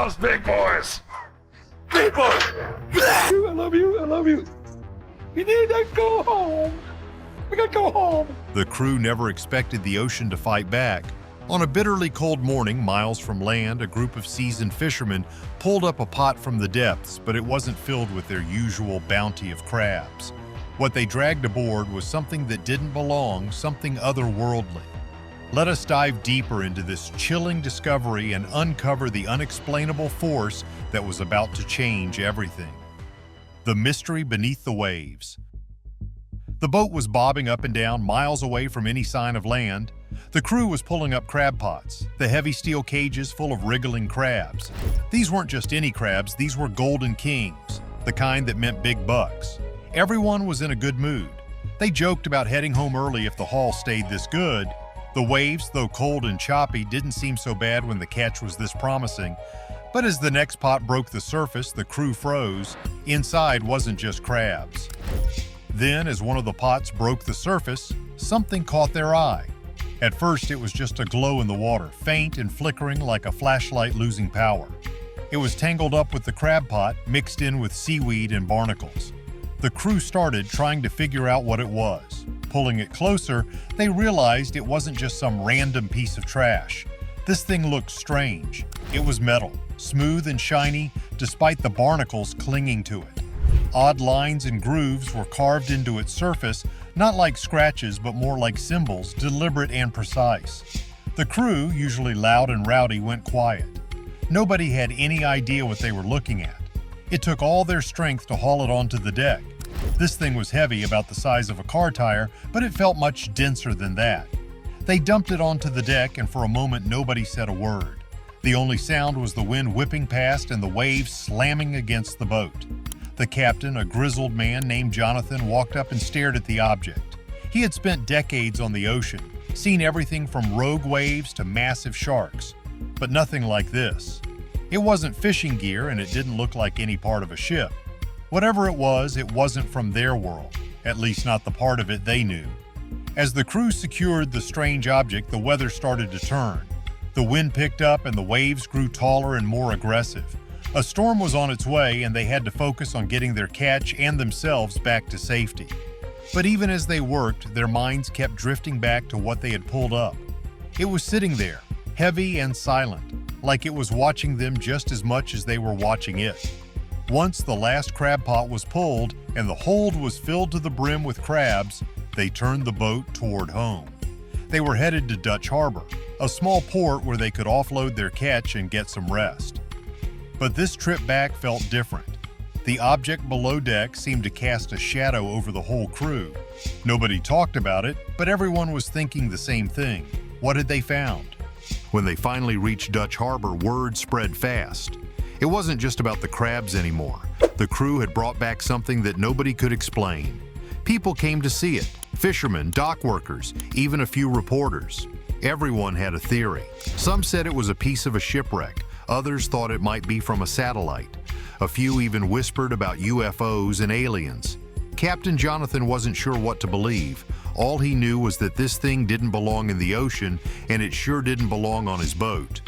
those big boys. Big boys. I love you. I love you. We need to go home. We gotta go home. The crew never expected the ocean to fight back. On a bitterly cold morning, miles from land, a group of seasoned fishermen pulled up a pot from the depths, but it wasn't filled with their usual bounty of crabs. What they dragged aboard was something that didn't belong, something otherworldly. Let us dive deeper into this chilling discovery and uncover the unexplainable force that was about to change everything. The mystery beneath the waves. The boat was bobbing up and down, miles away from any sign of land. The crew was pulling up crab pots, the heavy steel cages full of wriggling crabs. These weren't just any crabs, these were golden kings, the kind that meant big bucks. Everyone was in a good mood. They joked about heading home early if the haul stayed this good. The waves, though cold and choppy, didn't seem so bad when the catch was this promising. But as the next pot broke the surface, the crew froze. Inside wasn't just crabs. Then, as one of the pots broke the surface, something caught their eye. At first, it was just a glow in the water, faint and flickering like a flashlight losing power. It was tangled up with the crab pot, mixed in with seaweed and barnacles. The crew started trying to figure out what it was. Pulling it closer, they realized it wasn't just some random piece of trash. This thing looked strange. It was metal, smooth and shiny, despite the barnacles clinging to it. Odd lines and grooves were carved into its surface, not like scratches but more like symbols, deliberate and precise. The crew, usually loud and rowdy, went quiet. Nobody had any idea what they were looking at. It took all their strength to haul it onto the deck. This thing was heavy, about the size of a car tire, but it felt much denser than that. They dumped it onto the deck, and for a moment nobody said a word. The only sound was the wind whipping past and the waves slamming against the boat. The captain, a grizzled man named Jonathan, walked up and stared at the object. He had spent decades on the ocean, seen everything from rogue waves to massive sharks, but nothing like this. It wasn't fishing gear, and it didn't look like any part of a ship. Whatever it wasn't from their world, at least not the part of it they knew. As the crew secured the strange object, the weather started to turn. The wind picked up and the waves grew taller and more aggressive. A storm was on its way, and they had to focus on getting their catch and themselves back to safety. But even as they worked, their minds kept drifting back to what they had pulled up. It was sitting there, heavy and silent, like it was watching them just as much as they were watching it. Once the last crab pot was pulled and the hold was filled to the brim with crabs, they turned the boat toward home. They were headed to Dutch Harbor, a small port where they could offload their catch and get some rest. But this trip back felt different. The object below deck seemed to cast a shadow over the whole crew. Nobody talked about it, but everyone was thinking the same thing. What had they found? When they finally reached Dutch Harbor, word spread fast. It wasn't just about the crabs anymore. The crew had brought back something that nobody could explain. People came to see it. Fishermen, dock workers, even a few reporters. Everyone had a theory. Some said it was a piece of a shipwreck. Others thought it might be from a satellite. A few even whispered about UFOs and aliens. Captain Jonathan wasn't sure what to believe. All he knew was that this thing didn't belong in the ocean, and it sure didn't belong on his boat.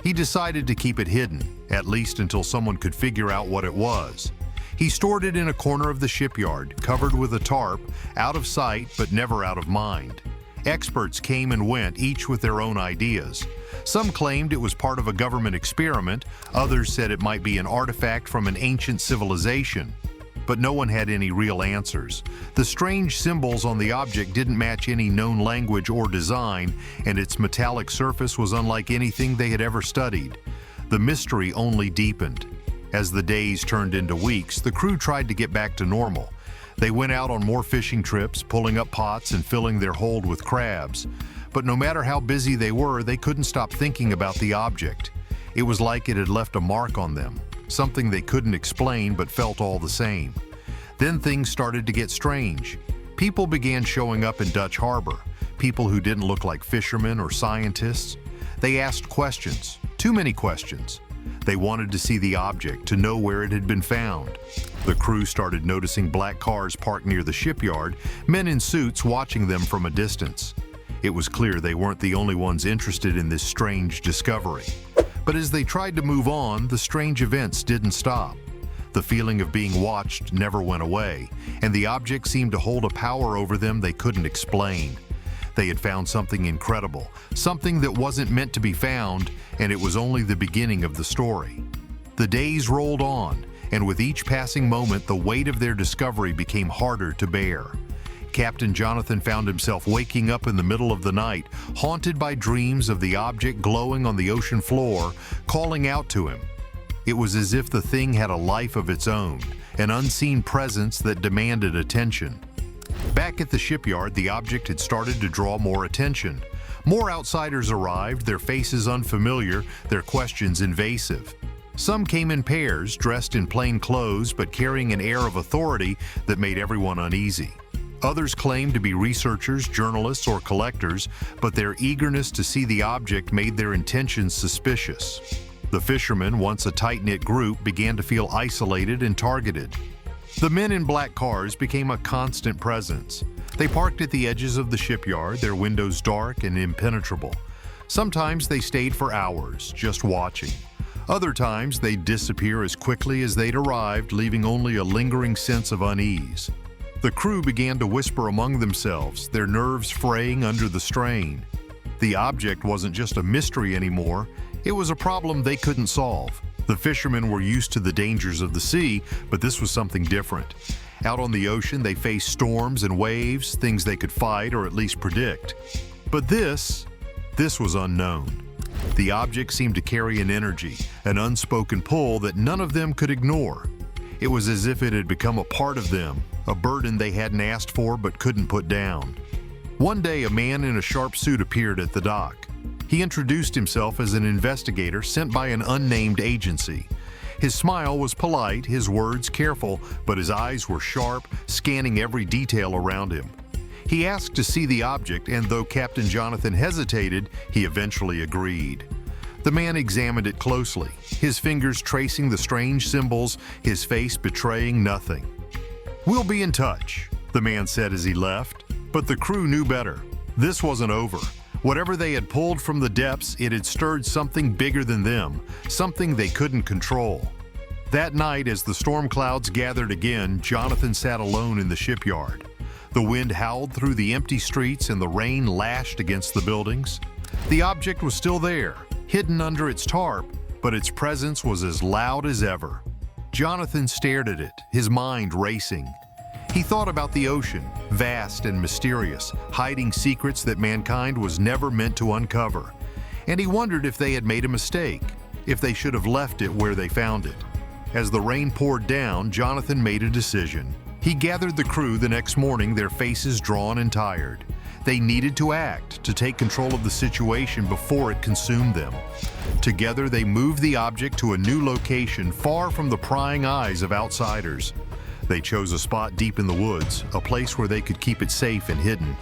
He decided to keep it hidden, at least until someone could figure out what it was. He stored it in a corner of the shipyard, covered with a tarp, out of sight but never out of mind. Experts came and went, each with their own ideas. Some claimed it was part of a government experiment, others said it might be an artifact from an ancient civilization. But no one had any real answers. The strange symbols on the object didn't match any known language or design, and its metallic surface was unlike anything they had ever studied. The mystery only deepened. As the days turned into weeks, the crew tried to get back to normal. They went out on more fishing trips, pulling up pots and filling their hold with crabs. But no matter how busy they were, they couldn't stop thinking about the object. It was like it had left a mark on them, something they couldn't explain but felt all the same. Then things started to get strange. People began showing up in Dutch Harbor, people who didn't look like fishermen or scientists. They asked questions, too many questions. They wanted to see the object, to know where it had been found. The crew started noticing black cars parked near the shipyard, men in suits watching them from a distance. It was clear they weren't the only ones interested in this strange discovery. But as they tried to move on, the strange events didn't stop. The feeling of being watched never went away, and the object seemed to hold a power over them they couldn't explain. They had found something incredible, something that wasn't meant to be found, and it was only the beginning of the story. The days rolled on, and with each passing moment, the weight of their discovery became harder to bear. Captain Jonathan found himself waking up in the middle of the night, haunted by dreams of the object glowing on the ocean floor, calling out to him. It was as if the thing had a life of its own, an unseen presence that demanded attention. Back at the shipyard, the object had started to draw more attention. More outsiders arrived, their faces unfamiliar, their questions invasive. Some came in pairs, dressed in plain clothes but carrying an air of authority that made everyone uneasy. Others claimed to be researchers, journalists, or collectors, but their eagerness to see the object made their intentions suspicious. The fishermen, once a tight-knit group, began to feel isolated and targeted. The men in black cars became a constant presence. They parked at the edges of the shipyard, their windows dark and impenetrable. Sometimes they stayed for hours, just watching. Other times they'd disappear as quickly as they'd arrived, leaving only a lingering sense of unease. The crew began to whisper among themselves, their nerves fraying under the strain. The object wasn't just a mystery anymore, it was a problem they couldn't solve. The fishermen were used to the dangers of the sea, but this was something different. Out on the ocean, they faced storms and waves, things they could fight or at least predict. But this was unknown. The object seemed to carry an energy, an unspoken pull that none of them could ignore. It was as if it had become a part of them, a burden they hadn't asked for but couldn't put down. One day, a man in a sharp suit appeared at the dock. He introduced himself as an investigator sent by an unnamed agency. His smile was polite, his words careful, but his eyes were sharp, scanning every detail around him. He asked to see the object, and though Captain Jonathan hesitated, he eventually agreed. The man examined it closely, his fingers tracing the strange symbols, his face betraying nothing. "We'll be in touch," the man said as he left, but the crew knew better. This wasn't over. Whatever they had pulled from the depths, it had stirred something bigger than them, something they couldn't control. That night, as the storm clouds gathered again, Jonathan sat alone in the shipyard. The wind howled through the empty streets and the rain lashed against the buildings. The object was still there, hidden under its tarp, but its presence was as loud as ever. Jonathan stared at it, his mind racing. He thought about the ocean, vast and mysterious, hiding secrets that mankind was never meant to uncover. And he wondered if they had made a mistake, if they should have left it where they found it. As the rain poured down, Jonathan made a decision. He gathered the crew the next morning, their faces drawn and tired. They needed to act, to take control of the situation before it consumed them. Together, they moved the object to a new location far from the prying eyes of outsiders. They chose a spot deep in the woods, a place where they could keep it safe and hidden.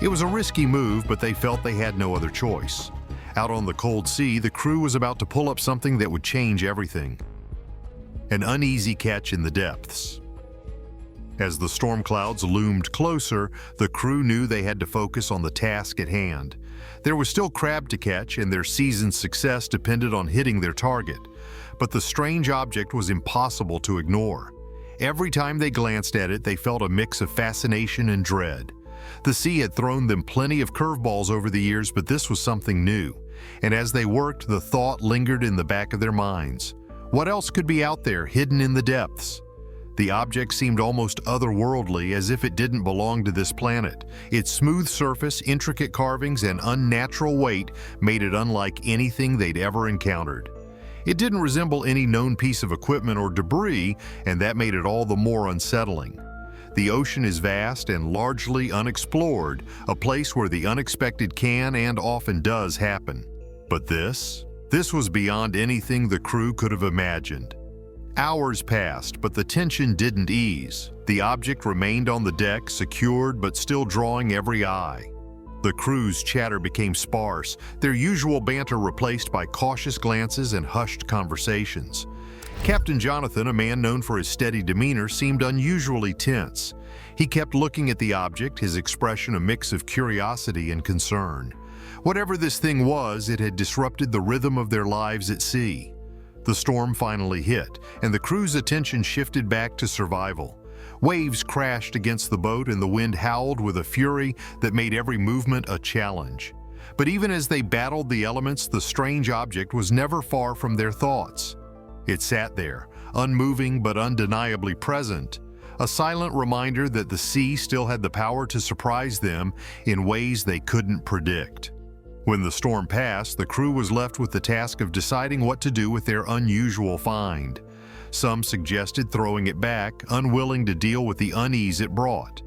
It was a risky move, but they felt they had no other choice. Out on the cold sea, the crew was about to pull up something that would change everything. An uneasy catch in the depths. As the storm clouds loomed closer, the crew knew they had to focus on the task at hand. There was still crab to catch, and their season's success depended on hitting their target. But the strange object was impossible to ignore. Every time they glanced at it, they felt a mix of fascination and dread. The sea had thrown them plenty of curveballs over the years, but this was something new. And as they worked, the thought lingered in the back of their minds. What else could be out there, hidden in the depths? The object seemed almost otherworldly, as if it didn't belong to this planet. Its smooth surface, intricate carvings, and unnatural weight made it unlike anything they'd ever encountered. It didn't resemble any known piece of equipment or debris, and that made it all the more unsettling. The ocean is vast and largely unexplored, a place where the unexpected can and often does happen. But this was beyond anything the crew could have imagined. Hours passed, but the tension didn't ease. The object remained on the deck, secured but still drawing every eye. The crew's chatter became sparse, their usual banter replaced by cautious glances and hushed conversations. Captain Jonathan, a man known for his steady demeanor, seemed unusually tense. He kept looking at the object, his expression a mix of curiosity and concern. Whatever this thing was, it had disrupted the rhythm of their lives at sea. The storm finally hit, and the crew's attention shifted back to survival. Waves crashed against the boat and the wind howled with a fury that made every movement a challenge. But even as they battled the elements, the strange object was never far from their thoughts. It sat there, unmoving but undeniably present, a silent reminder that the sea still had the power to surprise them in ways they couldn't predict. When the storm passed, the crew was left with the task of deciding what to do with their unusual find. Some suggested throwing it back, unwilling to deal with the unease it brought.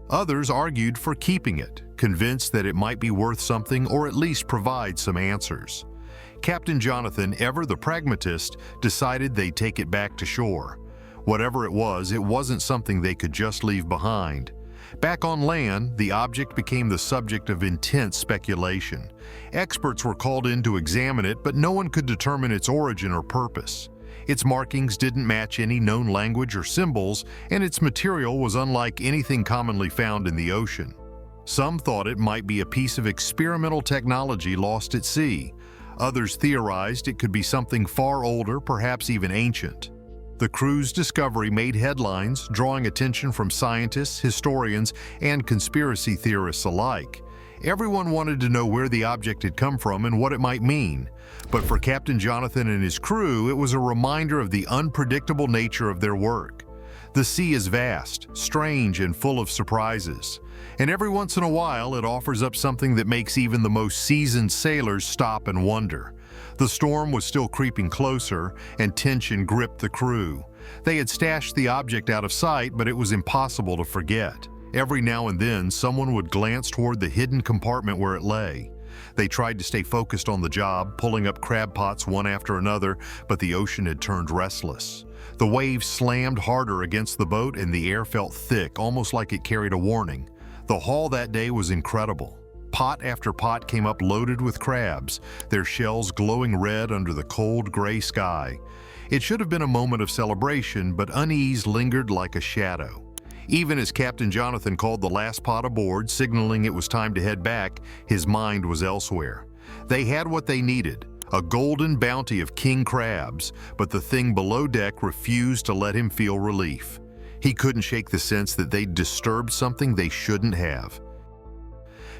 Others argued for keeping it, convinced that it might be worth something or at least provide some answers. Captain Jonathan, ever the pragmatist, decided they'd take it back to shore. Whatever it wasn't something they could just leave behind. Back on land, the object became the subject of intense speculation. Experts were called in to examine it, but no one could determine its origin or purpose. Its markings didn't match any known language or symbols, and its material was unlike anything commonly found in the ocean. Some thought it might be a piece of experimental technology lost at sea. Others theorized it could be something far older, perhaps even ancient. The crew's discovery made headlines, drawing attention from scientists, historians, and conspiracy theorists alike. Everyone wanted to know where the object had come from and what it might mean. But for Captain Jonathan and his crew, it was a reminder of the unpredictable nature of their work. The sea is vast, strange, and full of surprises. And every once in a while, it offers up something that makes even the most seasoned sailors stop and wonder. The storm was still creeping closer, and tension gripped the crew. They had stashed the object out of sight, but it was impossible to forget. Every now and then, someone would glance toward the hidden compartment where it lay. They tried to stay focused on the job, pulling up crab pots one after another, but the ocean had turned restless. The waves slammed harder against the boat, and the air felt thick, almost like it carried a warning. The haul that day was incredible. Pot after pot came up loaded with crabs, their shells glowing red under the cold gray sky. It should have been a moment of celebration, but unease lingered like a shadow. Even as Captain Jonathan called the last pot aboard, signaling it was time to head back, his mind was elsewhere. They had what they needed, a golden bounty of king crabs, but the thing below deck refused to let him feel relief. He couldn't shake the sense that they'd disturbed something they shouldn't have.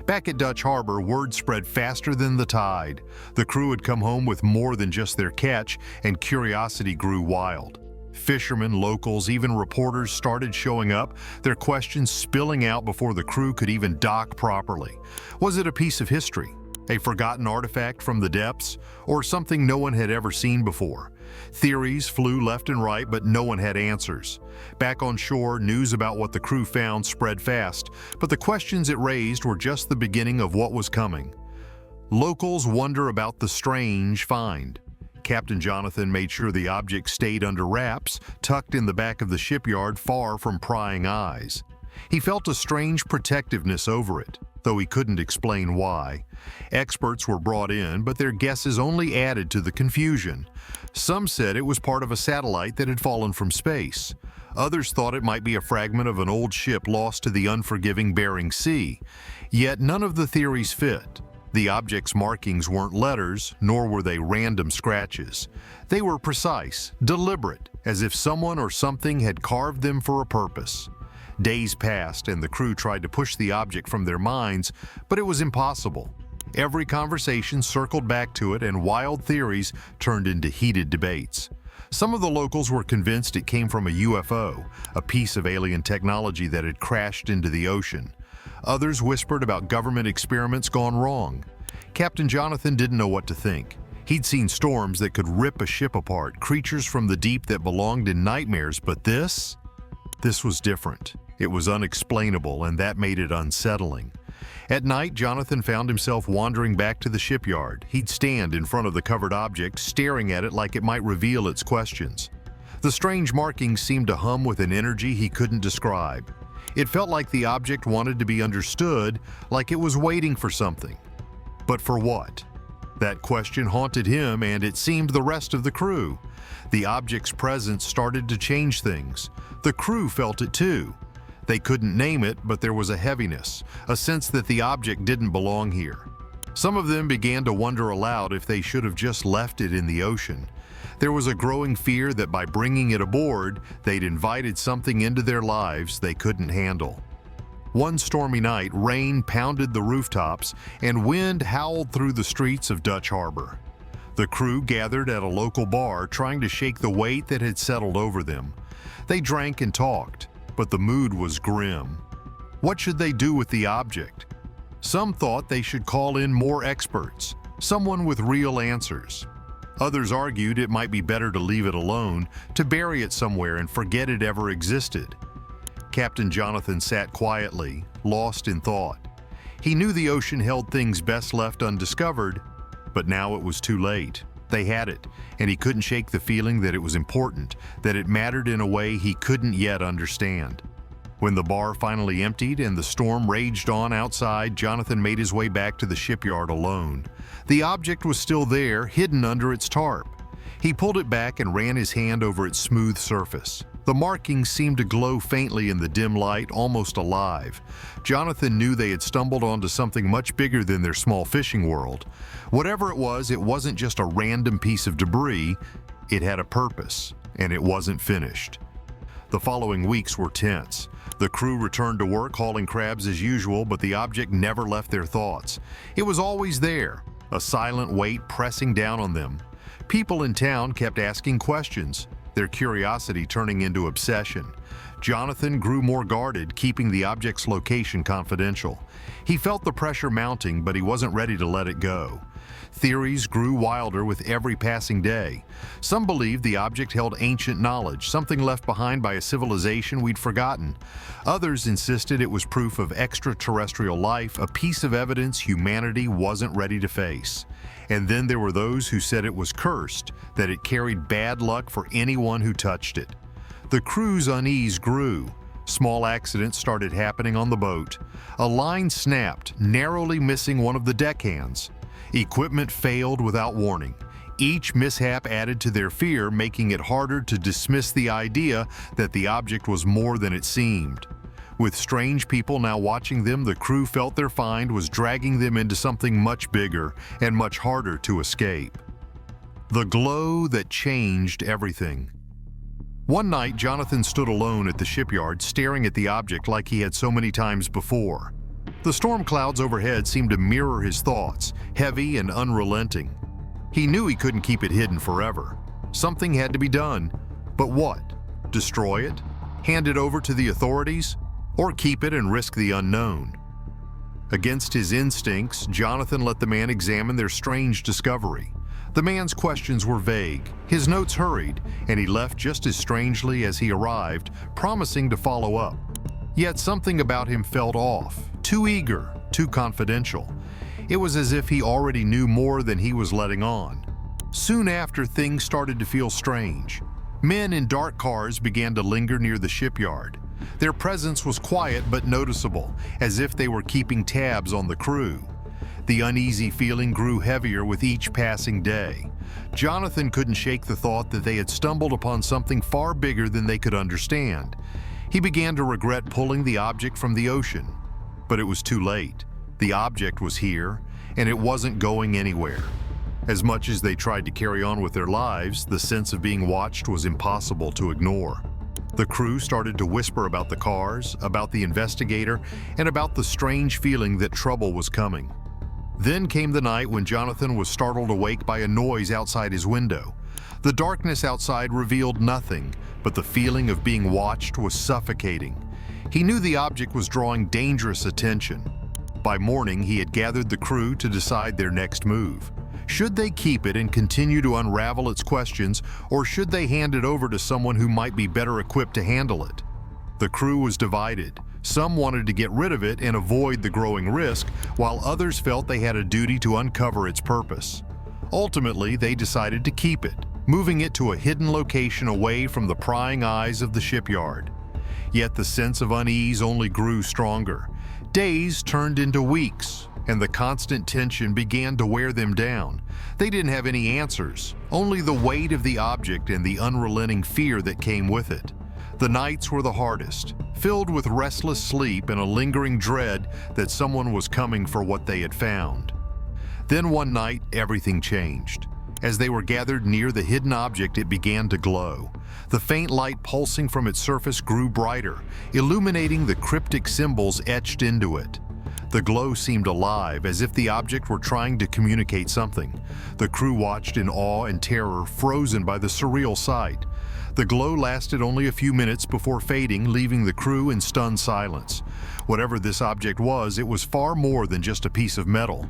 Back at Dutch Harbor, word spread faster than the tide. The crew had come home with more than just their catch, and curiosity grew wild. Fishermen, locals, even reporters started showing up, their questions spilling out before the crew could even dock properly. Was it a piece of history, a forgotten artifact from the depths, or something no one had ever seen before? Theories flew left and right, but no one had answers. Back on shore, news about what the crew found spread fast, but the questions it raised were just the beginning of what was coming. Locals wonder about the strange find. Captain Jonathan made sure the object stayed under wraps, tucked in the back of the shipyard far from prying eyes. He felt a strange protectiveness over it, though he couldn't explain why. Experts were brought in, but their guesses only added to the confusion. Some said it was part of a satellite that had fallen from space. Others thought it might be a fragment of an old ship lost to the unforgiving Bering Sea. Yet none of the theories fit. The object's markings weren't letters, nor were they random scratches. They were precise, deliberate, as if someone or something had carved them for a purpose. Days passed, and the crew tried to push the object from their minds, but it was impossible. Every conversation circled back to it, and wild theories turned into heated debates. Some of the locals were convinced it came from a UFO, a piece of alien technology that had crashed into the ocean. Others whispered about government experiments gone wrong. Captain Jonathan didn't know what to think. He'd seen storms that could rip a ship apart, creatures from the deep that belonged in nightmares, but this was different. It was unexplainable, and that made it unsettling. At night, Jonathan found himself wandering back to the shipyard. He'd stand in front of the covered object, staring at it like it might reveal its questions. The strange markings seemed to hum with an energy he couldn't describe. It felt like the object wanted to be understood, like it was waiting for something. But for what? That question haunted him, and it seemed the rest of the crew. The object's presence started to change things. The crew felt it too. They couldn't name it, but there was a heaviness, a sense that the object didn't belong here. Some of them began to wonder aloud if they should have just left it in the ocean. There was a growing fear that by bringing it aboard, they'd invited something into their lives they couldn't handle. One stormy night, rain pounded the rooftops and wind howled through the streets of Dutch Harbor. The crew gathered at a local bar trying to shake the weight that had settled over them. They drank and talked, but the mood was grim. What should they do with the object? Some thought they should call in more experts, someone with real answers. Others argued it might be better to leave it alone, to bury it somewhere and forget it ever existed. Captain Jonathan sat quietly, lost in thought. He knew the ocean held things best left undiscovered, but now it was too late. They had it, and he couldn't shake the feeling that it was important, that it mattered in a way he couldn't yet understand. When the bar finally emptied and the storm raged on outside, Jonathan made his way back to the shipyard alone. The object was still there, hidden under its tarp. He pulled it back and ran his hand over its smooth surface. The markings seemed to glow faintly in the dim light, almost alive. Jonathan knew they had stumbled onto something much bigger than their small fishing world. Whatever it wasn't just a random piece of debris. It had a purpose, and it wasn't finished. The following weeks were tense. The crew returned to work hauling crabs as usual, but the object never left their thoughts. It was always there, a silent weight pressing down on them. People in town kept asking questions, their curiosity turning into obsession. Jonathan grew more guarded, keeping the object's location confidential. He felt the pressure mounting, but he wasn't ready to let it go. Theories grew wilder with every passing day. Some believed the object held ancient knowledge, something left behind by a civilization we'd forgotten. Others insisted it was proof of extraterrestrial life, a piece of evidence humanity wasn't ready to face. And then there were those who said it was cursed, that it carried bad luck for anyone who touched it. The crew's unease grew. Small accidents started happening on the boat. A line snapped, narrowly missing one of the deckhands. Equipment failed without warning. Each mishap added to their fear, making it harder to dismiss the idea that the object was more than it seemed. With strange people now watching them, the crew felt their find was dragging them into something much bigger and much harder to escape. The glow that changed everything. One night, Jonathan stood alone at the shipyard, staring at the object like he had so many times before. The storm clouds overhead seemed to mirror his thoughts, heavy and unrelenting. He knew he couldn't keep it hidden forever. Something had to be done. But what? Destroy it? Hand it over to the authorities? Or keep it and risk the unknown? Against his instincts, Jonathan let the man examine their strange discovery. The man's questions were vague, his notes hurried, and he left just as strangely as he arrived, promising to follow up. Yet something about him felt off, too eager, too confidential. It was as if he already knew more than he was letting on. Soon after, things started to feel strange. Men in dark cars began to linger near the shipyard. Their presence was quiet but noticeable, as if they were keeping tabs on the crew. The uneasy feeling grew heavier with each passing day. Jonathan couldn't shake the thought that they had stumbled upon something far bigger than they could understand. He began to regret pulling the object from the ocean. But it was too late. The object was here, and it wasn't going anywhere. As much as they tried to carry on with their lives, the sense of being watched was impossible to ignore. The crew started to whisper about the cars, about the investigator, and about the strange feeling that trouble was coming. Then came the night when Jonathan was startled awake by a noise outside his window. The darkness outside revealed nothing, but the feeling of being watched was suffocating. He knew the object was drawing dangerous attention. By morning, he had gathered the crew to decide their next move. Should they keep it and continue to unravel its questions, or should they hand it over to someone who might be better equipped to handle it? The crew was divided. Some wanted to get rid of it and avoid the growing risk, while others felt they had a duty to uncover its purpose. Ultimately, they decided to keep it, moving it to a hidden location away from the prying eyes of the shipyard. Yet the sense of unease only grew stronger. Days turned into weeks, and the constant tension began to wear them down. They didn't have any answers, only the weight of the object and the unrelenting fear that came with it. The nights were the hardest, filled with restless sleep and a lingering dread that someone was coming for what they had found. Then one night, everything changed. As they were gathered near the hidden object, it began to glow. The faint light pulsing from its surface grew brighter, illuminating the cryptic symbols etched into it. The glow seemed alive, as if the object were trying to communicate something. The crew watched in awe and terror, frozen by the surreal sight. The glow lasted only a few minutes before fading, leaving the crew in stunned silence. Whatever this object was, it was far more than just a piece of metal.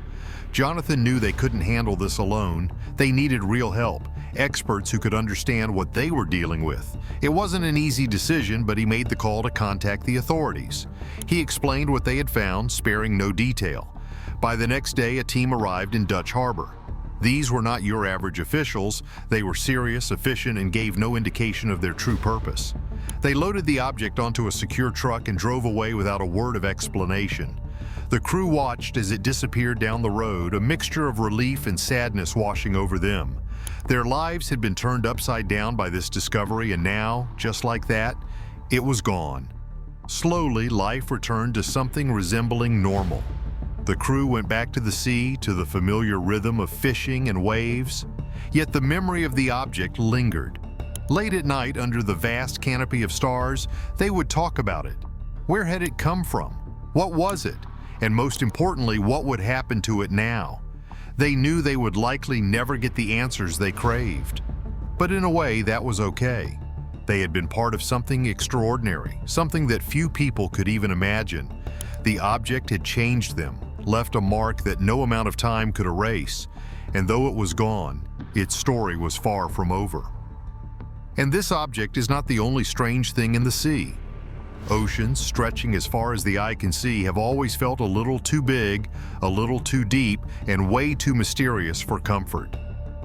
Jonathan knew they couldn't handle this alone. They needed real help, experts who could understand what they were dealing with. It wasn't an easy decision, but he made the call to contact the authorities. He explained what they had found, sparing no detail. By the next day, a team arrived in Dutch Harbor. These were not your average officials. They were serious, efficient, and gave no indication of their true purpose. They loaded the object onto a secure truck and drove away without a word of explanation. The crew watched as it disappeared down the road, a mixture of relief and sadness washing over them. Their lives had been turned upside down by this discovery, and now, just like that, it was gone. Slowly, life returned to something resembling normal. The crew went back to the sea, to the familiar rhythm of fishing and waves. Yet the memory of the object lingered. Late at night, under the vast canopy of stars, they would talk about it. Where had it come from? What was it? And most importantly, what would happen to it now? They knew they would likely never get the answers they craved. But in a way, that was okay. They had been part of something extraordinary, something that few people could even imagine. The object had changed them, left a mark that no amount of time could erase. And though it was gone, its story was far from over. And this object is not the only strange thing in the sea. Oceans, stretching as far as the eye can see, have always felt a little too big, a little too deep, and way too mysterious for comfort.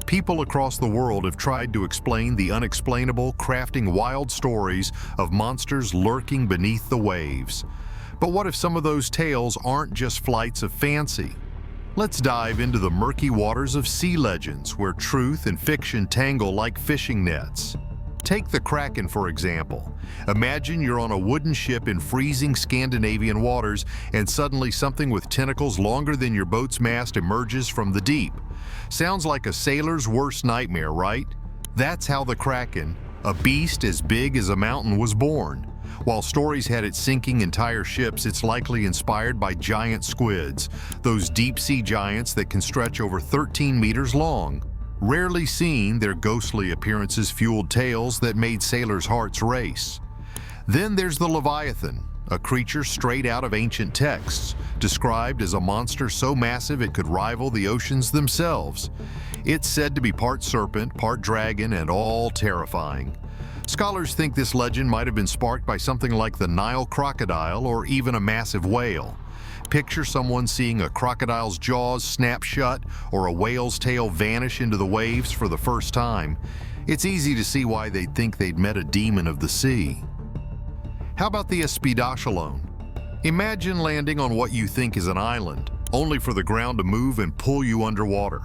People across the world have tried to explain the unexplainable, crafting wild stories of monsters lurking beneath the waves. But what if some of those tales aren't just flights of fancy? Let's dive into the murky waters of sea legends, where truth and fiction tangle like fishing nets. Take the Kraken, for example. Imagine you're on a wooden ship in freezing Scandinavian waters, and suddenly something with tentacles longer than your boat's mast emerges from the deep. Sounds like a sailor's worst nightmare, right? That's how the Kraken, a beast as big as a mountain, was born. While stories had it sinking entire ships, it's likely inspired by giant squids, those deep-sea giants that can stretch over 13 meters long. Rarely seen, their ghostly appearances fueled tales that made sailors' hearts race. Then there's the Leviathan, a creature straight out of ancient texts, described as a monster so massive it could rival the oceans themselves. It's said to be part serpent, part dragon, and all terrifying. Scholars think this legend might have been sparked by something like the Nile crocodile or even a massive whale. Picture someone seeing a crocodile's jaws snap shut or a whale's tail vanish into the waves for the first time. It's easy to see why they'd think they'd met a demon of the sea. How about the Espidachelone? Imagine landing on what you think is an island, only for the ground to move and pull you underwater.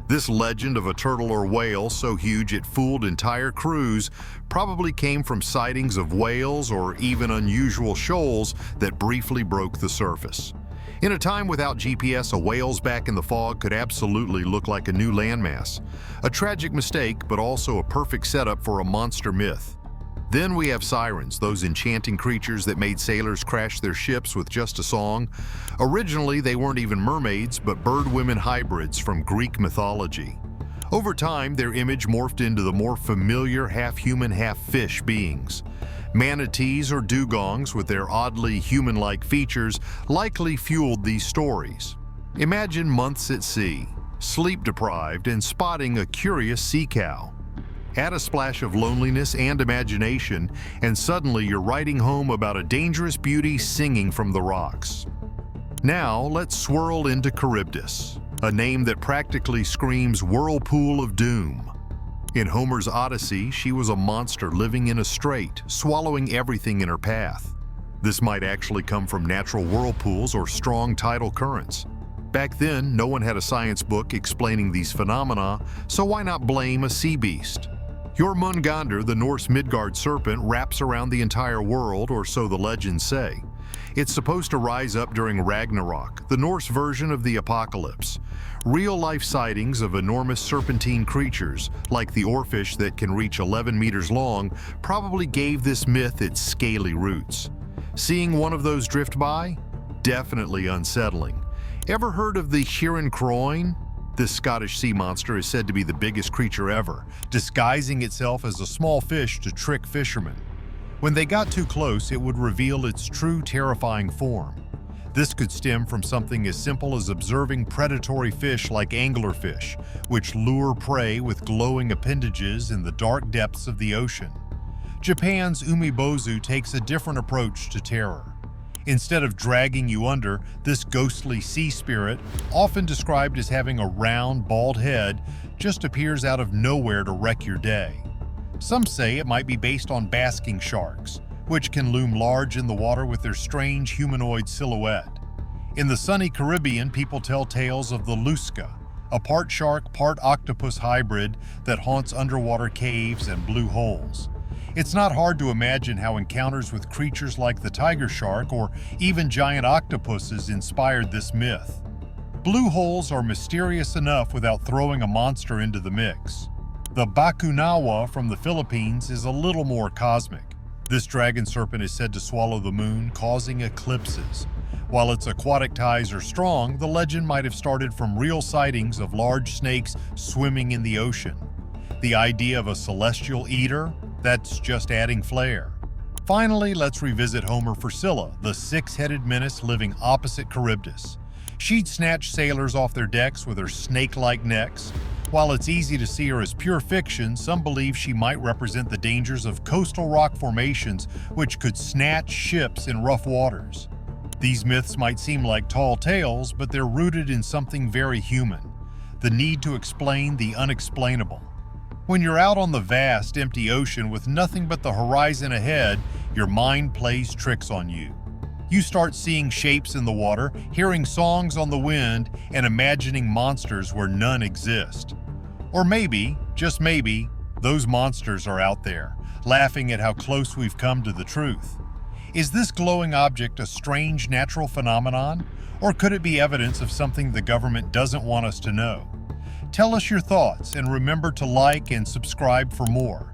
This legend of a turtle or whale so huge it fooled entire crews probably came from sightings of whales or even unusual shoals that briefly broke the surface. In a time without GPS, a whale's back in the fog could absolutely look like a new landmass. A tragic mistake, but also a perfect setup for a monster myth. Then we have sirens, those enchanting creatures that made sailors crash their ships with just a song. Originally, they weren't even mermaids, but bird-women hybrids from Greek mythology. Over time, their image morphed into the more familiar half-human, half-fish beings. Manatees or dugongs, with their oddly human-like features, likely fueled these stories. Imagine months at sea, sleep-deprived, and spotting a curious sea cow. Add a splash of loneliness and imagination, and suddenly you're writing home about a dangerous beauty singing from the rocks. Now, let's swirl into Charybdis, a name that practically screams whirlpool of doom. In Homer's Odyssey, she was a monster living in a strait, swallowing everything in her path. This might actually come from natural whirlpools or strong tidal currents. Back then, no one had a science book explaining these phenomena, so why not blame a sea beast? Jormungandr, the Norse Midgard serpent, wraps around the entire world, or so the legends say. It's supposed to rise up during Ragnarok, the Norse version of the apocalypse. Real-life sightings of enormous serpentine creatures, like the oarfish that can reach 11 meters long, probably gave this myth its scaly roots. Seeing one of those drift by? Definitely unsettling. Ever heard of the Huron croin? This Scottish sea monster is said to be the biggest creature ever, disguising itself as a small fish to trick fishermen. When they got too close, it would reveal its true terrifying form. This could stem from something as simple as observing predatory fish like anglerfish, which lure prey with glowing appendages in the dark depths of the ocean. Japan's umibozu takes a different approach to terror. Instead of dragging you under, this ghostly sea spirit, often described as having a round, bald head, just appears out of nowhere to wreck your day. Some say it might be based on basking sharks, which can loom large in the water with their strange humanoid silhouette. In the sunny Caribbean, people tell tales of the lusca, a part shark, part octopus hybrid that haunts underwater caves and blue holes. It's not hard to imagine how encounters with creatures like the tiger shark or even giant octopuses inspired this myth. Blue holes are mysterious enough without throwing a monster into the mix. The bakunawa from the Philippines is a little more cosmic. This dragon serpent is said to swallow the moon, causing eclipses. While its aquatic ties are strong, the legend might have started from real sightings of large snakes swimming in the ocean. The idea of a celestial eater? That's just adding flair. Finally, let's revisit Homer for Scylla, the six-headed menace living opposite Charybdis. She'd snatch sailors off their decks with her snake-like necks. While it's easy to see her as pure fiction, some believe she might represent the dangers of coastal rock formations which could snatch ships in rough waters. These myths might seem like tall tales, but they're rooted in something very human: the need to explain the unexplainable. When you're out on the vast, empty ocean with nothing but the horizon ahead, your mind plays tricks on you. You start seeing shapes in the water, hearing songs on the wind, and imagining monsters where none exist. Or maybe, just maybe, those monsters are out there, laughing at how close we've come to the truth. Is this glowing object a strange natural phenomenon, or could it be evidence of something the government doesn't want us to know? Tell us your thoughts and remember to like and subscribe for more.